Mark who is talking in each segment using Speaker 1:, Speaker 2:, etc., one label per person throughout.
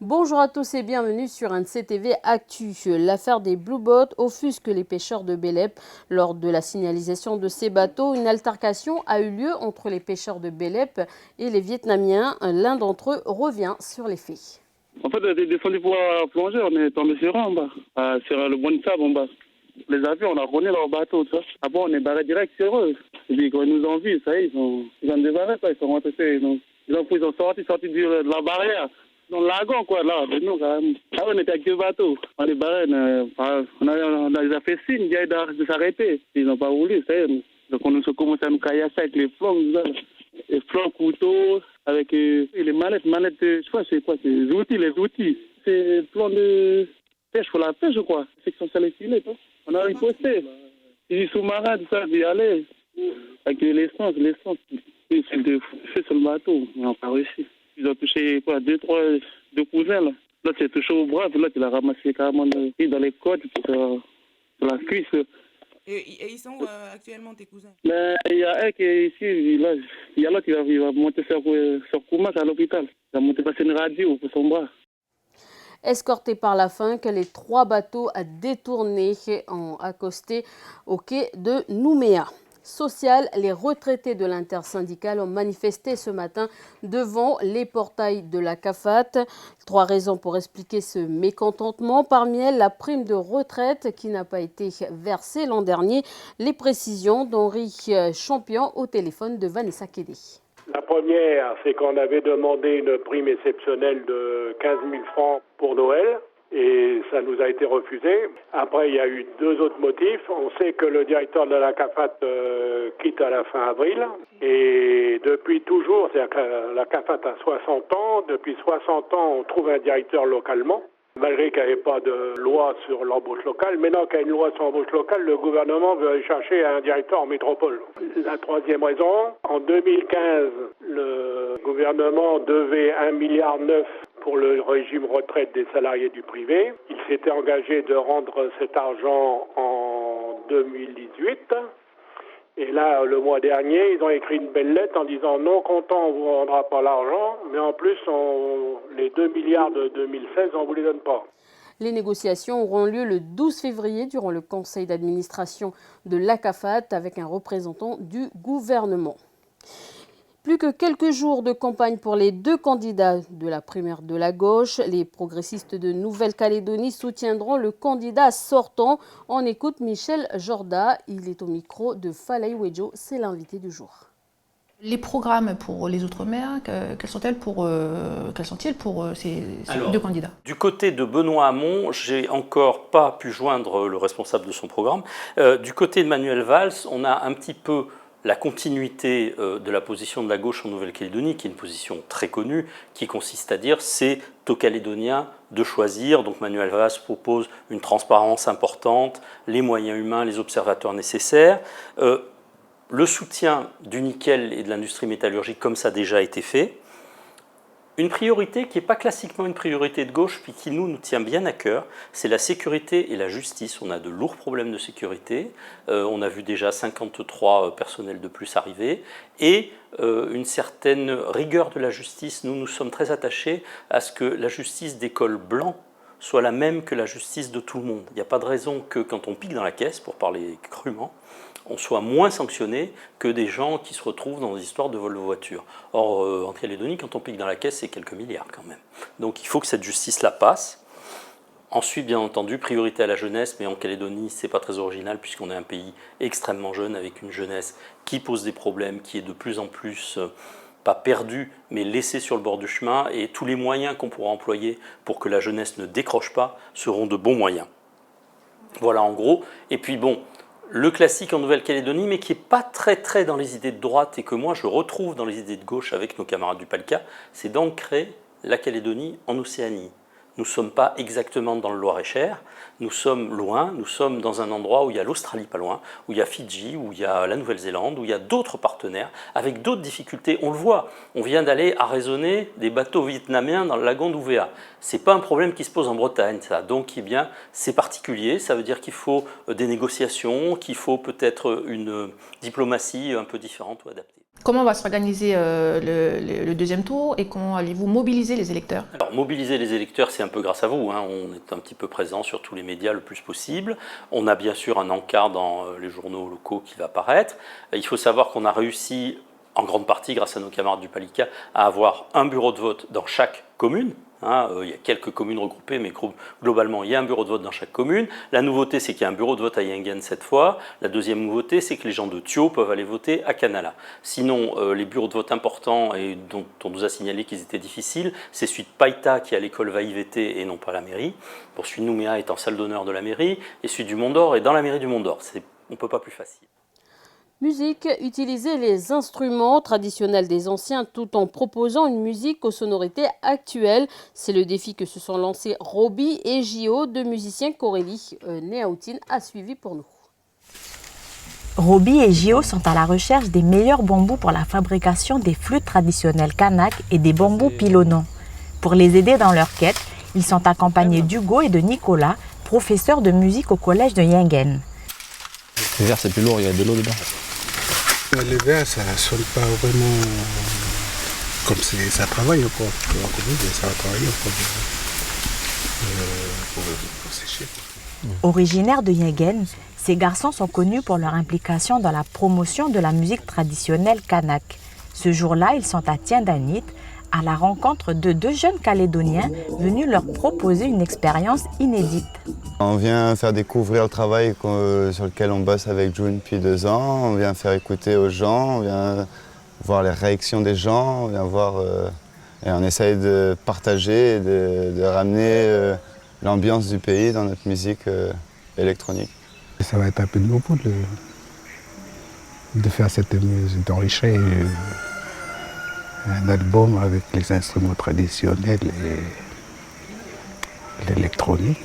Speaker 1: Bonjour à tous et bienvenue sur NCTV Actu. L'affaire des Blue Boats offusque les pêcheurs de Belep. Lors de la signalisation de ces bateaux, une altercation a eu lieu entre les pêcheurs de Belep et les Vietnamiens. L'un d'entre eux revient sur les faits.
Speaker 2: En fait, on est descendu pour plonger, on est tombé sur eux en bas, sur le bon de sable en bas. Les avions, on a rené leur bateau, tu vois. Après, on est barré direct sur eux. Et puis, quand ils nous ont vus, ça y est, ils ont débarré, ils sont rentrés. Ils ont sorti de la barrière. Dans le lagon, quoi, là, de nous, quand même. Ah, on était avec deux bateaux. On est barré, on a fait signe de s'arrêter. Ils n'ont pas voulu, ça y est. Donc, on a commencé à nous caillasser avec les flancs, les flancs, couteaux, avec les manettes, je sais pas, c'est quoi, c'est les outils. C'est plan de pêche pour la pêche, je crois. C'est qu'ils sont sélectionnés, quoi. On a riposté. Les sous-marins, tout ça, d'y aller. Avec l'essence. C'est sur le bateau. On n'a pas réussi. Ils ont touché, quoi, deux cousins, là. L'autre s'est touché au bras, puis l'autre, il a ramassé carrément dans les côtes, sur la cuisse.
Speaker 3: Et ils sont actuellement tes cousins?
Speaker 2: Mais il y a un qui est ici, il y a l'autre qui va monter sur Koumak à l'hôpital. Il va monter passer une radio pour son bras.
Speaker 1: Escortés par la faim, que les trois bateaux détournés ont accosté au quai de Nouméa. Social, les retraités de l'intersyndicale ont manifesté ce matin devant les portails de la CAFAT. 3 raisons pour expliquer ce mécontentement. Parmi elles, la prime de retraite qui n'a pas été versée l'an dernier. Les précisions d'Henri Champion au téléphone de Vanessa Kédé.
Speaker 4: La première, c'est qu'on avait demandé une prime exceptionnelle de 15 000 francs pour Noël. Et ça nous a été refusé. Après, il y a eu 2 autres motifs. On sait que le directeur de la CAFAT quitte à la fin avril. Et depuis toujours, c'est-à-dire que la CAFAT a 60 ans. Depuis 60 ans, on trouve un directeur localement. Malgré qu'il n'y avait pas de loi sur l'embauche locale. Maintenant qu'il y a une loi sur l'embauche locale, le gouvernement veut aller chercher un directeur en métropole. La troisième raison, en 2015, le gouvernement devait 1,9 milliard pour le régime retraite des salariés du privé. Il s'était engagé de rendre cet argent en 2018. Et là, le mois dernier, ils ont écrit une belle lettre en disant non content, on ne vous rendra pas l'argent, mais en plus, les 2 milliards de 2016, on ne vous les donne pas.
Speaker 1: Les négociations auront lieu le 12 février durant le conseil d'administration de l'ACAFAT avec un représentant du gouvernement. Plus que quelques jours de campagne pour les 2 candidats de la primaire de la gauche. Les progressistes de Nouvelle-Calédonie soutiendront le candidat sortant. On écoute Michel Jorda. Il est au micro de Falay Wedjo. C'est l'invité du jour.
Speaker 5: Les programmes pour les Outre-mer, quels sont-ils pour ces 2 candidats?
Speaker 6: Du côté de Benoît Hamon, j'ai encore pas pu joindre le responsable de son programme. Du côté de Manuel Valls, on a un petit peu la continuité de la position de la gauche en Nouvelle-Calédonie, qui est une position très connue, qui consiste à dire c'est aux Calédoniens de choisir. Donc Manuel Valls propose une transparence importante, les moyens humains, les observateurs nécessaires, le soutien du nickel et de l'industrie métallurgique comme ça a déjà été fait. Une priorité qui n'est pas classiquement une priorité de gauche, puis qui nous tient bien à cœur, c'est la sécurité et la justice. On a de lourds problèmes de sécurité, on a vu déjà 53 personnels de plus arriver, et une certaine rigueur de la justice. Nous sommes très attachés à ce que la justice des cols blancs soit la même que la justice de tout le monde. Il n'y a pas de raison que quand on pique dans la caisse, pour parler crûment, on soit moins sanctionné que des gens qui se retrouvent dans des histoires de vol de voiture. Or, en Calédonie, quand on pique dans la caisse, c'est quelques milliards quand même. Donc il faut que cette justice-là passe. Ensuite, bien entendu, priorité à la jeunesse, mais en Calédonie, c'est pas très original puisqu'on est un pays extrêmement jeune, avec une jeunesse qui pose des problèmes, qui est de plus en plus, pas perdue, mais laissée sur le bord du chemin, et tous les moyens qu'on pourra employer pour que la jeunesse ne décroche pas seront de bons moyens. Voilà en gros. Et puis bon, le classique en Nouvelle-Calédonie, mais qui n'est pas très dans les idées de droite et que moi je retrouve dans les idées de gauche avec nos camarades du PALCA, c'est d'ancrer la Calédonie en Océanie. Nous ne sommes pas exactement dans le Loir-et-Cher, nous sommes loin, nous sommes dans un endroit où il y a l'Australie pas loin, où il y a Fidji, où il y a la Nouvelle-Zélande, où il y a d'autres partenaires, avec d'autres difficultés. On le voit, on vient d'aller arraisonner des bateaux vietnamiens dans le lagon d'Ouvéa. Ce n'est pas un problème qui se pose en Bretagne, ça. Donc eh bien, c'est particulier, ça veut dire qu'il faut des négociations, qu'il faut peut-être une diplomatie un peu différente ou adaptée.
Speaker 5: Comment va s'organiser le deuxième tour et comment allez-vous mobiliser les électeurs?
Speaker 6: Alors, mobiliser les électeurs, c'est un peu grâce à vous. Hein. On est un petit peu présent sur tous les médias le plus possible. On a bien sûr un encart dans les journaux locaux qui va apparaître. Il faut savoir qu'on a réussi, en grande partie grâce à nos camarades du Palika, à avoir un bureau de vote dans chaque commune. Il y a quelques communes regroupées, mais globalement, il y a un bureau de vote dans chaque commune. La nouveauté, c'est qu'il y a un bureau de vote à Yengen cette fois. La deuxième nouveauté, c'est que les gens de Thio peuvent aller voter à Canala. Sinon, les bureaux de vote importants et dont on nous a signalé qu'ils étaient difficiles, c'est celui de Païta qui est à l'école Vaïvété et non pas à la mairie. Pour celui de Nouméa est en salle d'honneur de la mairie et celui du Mont-d'Or est dans la mairie du Mont-d'Or. On ne peut pas plus facile.
Speaker 1: Musique, utiliser les instruments traditionnels des anciens tout en proposant une musique aux sonorités actuelles. C'est le défi que se sont lancés Roby et Gio, deux musiciens qu'Aurélie Néaoutine a suivis pour nous.
Speaker 7: Roby et Gio sont à la recherche des meilleurs bambous pour la fabrication des flûtes traditionnelles kanak et des bambous pilonnants. Pour les aider dans leur quête, ils sont accompagnés d'Hugo et de Nicolas, professeurs de musique au collège de Yengen.
Speaker 8: Le verre c'est plus lourd, il y a de l'eau dedans.
Speaker 9: Les verres, ça ne sonne pas vraiment comme ça travaille encore. Ça va travailler encore pour sécher.
Speaker 7: Originaires de Yengen, ces garçons sont connus pour leur implication dans la promotion de la musique traditionnelle kanak. Ce jour-là, ils sont à Tiendanit, à la rencontre de deux jeunes Calédoniens venus leur proposer une expérience inédite.
Speaker 10: On vient faire découvrir le travail sur lequel on bosse avec June depuis 2 ans. On vient faire écouter aux gens, on vient voir les réactions des gens, on vient voir et on essaye de partager et de ramener l'ambiance du pays dans notre musique électronique.
Speaker 9: Ça va être un peu nouveau de faire cette musique, d'enrichir un album avec les instruments traditionnels et l'électronique.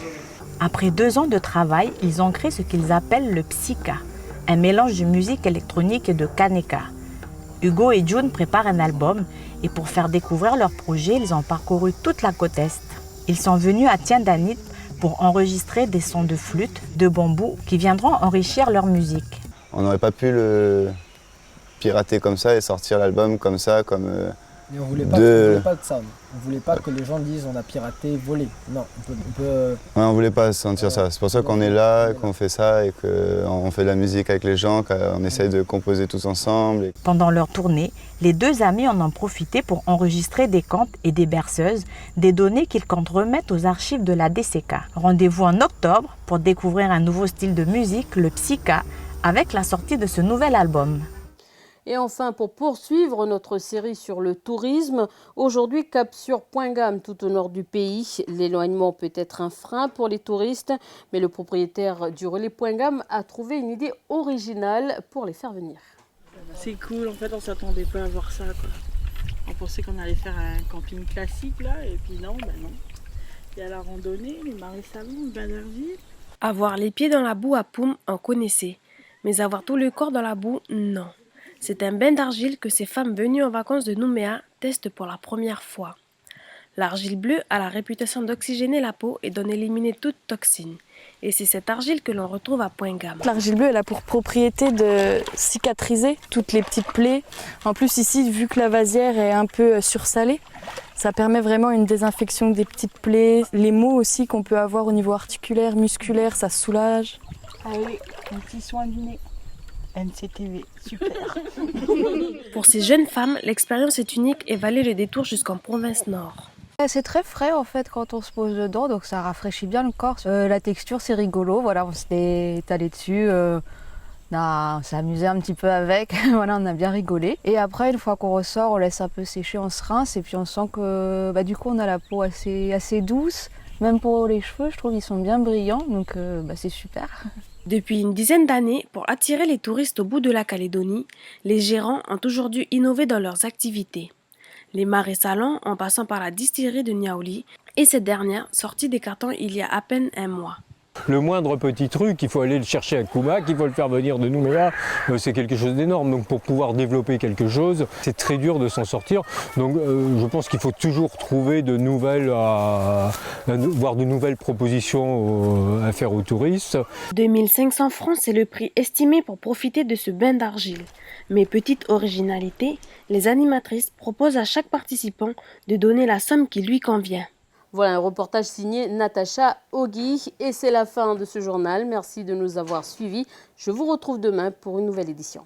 Speaker 7: Après 2 ans de travail, ils ont créé ce qu'ils appellent le Psyka, un mélange de musique électronique et de Kaneka. Hugo et June préparent un album et pour faire découvrir leur projet, ils ont parcouru toute la côte Est. Ils sont venus à Tiendanit pour enregistrer des sons de flûte, de bambou qui viendront enrichir leur musique.
Speaker 10: On n'aurait pas pu le pirater comme ça et sortir l'album comme ça, comme
Speaker 11: mais on voulait pas de ça. On voulait pas que les gens disent on a piraté, volé. Non,
Speaker 10: Ouais, on voulait pas sentir ça. C'est pour ça qu'on est là, qu'on fait ça et qu'on fait de la musique avec les gens, qu'on essaye de composer tous ensemble.
Speaker 7: Pendant leur tournée, les deux amis en ont profité pour enregistrer des contes et des berceuses, des données qu'ils comptent remettre aux archives de la DCK. Rendez-vous en octobre pour découvrir un nouveau style de musique, le Psyka, avec la sortie de ce nouvel album.
Speaker 1: Et enfin, pour poursuivre notre série sur le tourisme, aujourd'hui cap sur Point Gamme tout au nord du pays. L'éloignement peut être un frein pour les touristes, mais le propriétaire du relais Point Gamme a trouvé une idée originale pour les faire venir.
Speaker 12: C'est cool, en fait on s'attendait pas à voir ça, quoi. On pensait qu'on allait faire un camping classique là, et puis non, non. Il y a la randonnée, les marais salons, le bain d'Arville.
Speaker 13: Avoir les pieds dans la boue à Poum, on connaissait, mais avoir tout le corps dans la boue, non. C'est un bain d'argile que ces femmes venues en vacances de Nouméa testent pour la première fois. L'argile bleue a la réputation d'oxygéner la peau et d'en éliminer toute toxine. Et c'est cette argile que l'on retrouve à Point Gamme.
Speaker 14: L'argile bleue, elle a pour propriété de cicatriser toutes les petites plaies. En plus ici, vu que la vasière est un peu sursalée, ça permet vraiment une désinfection des petites plaies. Les maux aussi qu'on peut avoir au niveau articulaire, musculaire, ça soulage.
Speaker 15: Ah oui, un petit soin du nez. NCTV, super.
Speaker 13: Pour ces jeunes femmes, l'expérience est unique et valait le détour jusqu'en province nord.
Speaker 16: C'est très frais en fait quand on se pose dedans, donc ça rafraîchit bien le corps. La texture c'est rigolo, voilà, on s'est étalé dessus, on s'est amusé un petit peu avec, voilà, on a bien rigolé. Et après une fois qu'on ressort, on laisse un peu sécher, on se rince et puis on sent que du coup on a la peau assez douce. Même pour les cheveux, je trouve qu'ils sont bien brillants, donc c'est super.
Speaker 13: Depuis une dizaine d'années, pour attirer les touristes au bout de la Calédonie, les gérants ont toujours dû innover dans leurs activités. Les marais salants en passant par la distillerie de Niaouli et cette dernière sortie des cartons il y a à peine un mois.
Speaker 17: Le moindre petit truc, il faut aller le chercher à Koumak, il faut le faire venir de Nouméa, c'est quelque chose d'énorme. Donc pour pouvoir développer quelque chose, c'est très dur de s'en sortir. Donc je pense qu'il faut toujours trouver de nouvelles, voire de nouvelles propositions à faire aux touristes.
Speaker 13: 2500 francs, c'est le prix estimé pour profiter de ce bain d'argile. Mais petite originalité, les animatrices proposent à chaque participant de donner la somme qui lui convient.
Speaker 1: Voilà un reportage signé Natacha Ogui. Et c'est la fin de ce journal. Merci de nous avoir suivis. Je vous retrouve demain pour une nouvelle édition.